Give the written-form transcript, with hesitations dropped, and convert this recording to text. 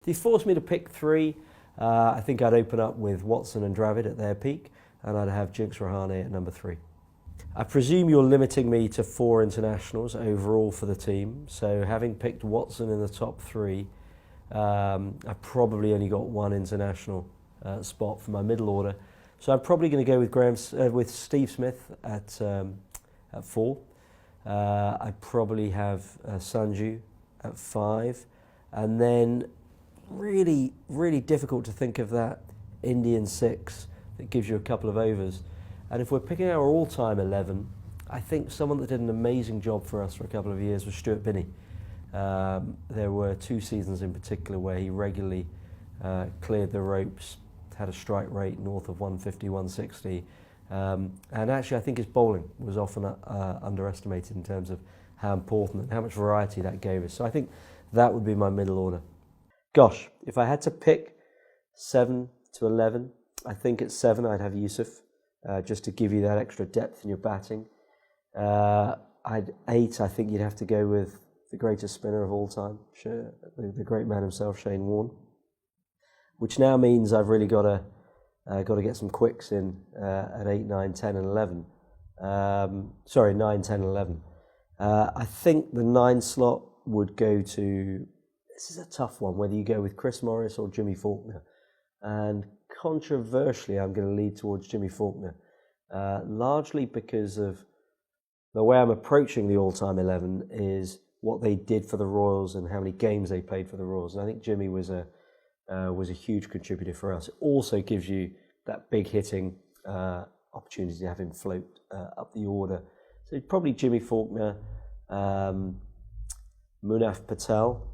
If you forced me to pick three, I think I'd open up with Watson and Dravid at their peak, and I'd have Jinx Rahane at number 3. I presume you're limiting me to 4 internationals overall for the team, so having picked Watson in the top 3, I've probably only got 1 international spot for my middle order. So I'm probably going to go with Steve Smith at 4. I'd probably have Sanju at 5, and then really, really difficult to think of that Indian 6 that gives you a couple of overs. And if we're picking our all-time 11, I think someone that did an amazing job for us for a couple of years was Stuart Binney. There were 2 seasons in particular where he regularly cleared the ropes, had a strike rate north of 150, 160. And actually I think his bowling was often underestimated in terms of how important and how much variety that gave us. So I think that would be my middle order. Gosh, if I had to pick 7 to 11, I think at 7 I'd have Yusuf, just to give you that extra depth in your batting. I'd 8, I think you'd have to go with the greatest spinner of all time, the great man himself, Shane Warne. Which now means I've really got to get some quicks in at 8, 9, 10 and 11. 9, 10 and 11. I think the 9 slot would go to, this is a tough one, whether you go with Chris Morris or Jimmy Faulkner. And controversially, I'm going to lead towards Jimmy Faulkner, largely because of the way I'm approaching the all-time 11 is what they did for the Royals and how many games they played for the Royals. And I think Jimmy was a huge contributor for us. It also gives you that big hitting opportunity to have him float up the order. So probably Jimmy Faulkner, Munaf Patel.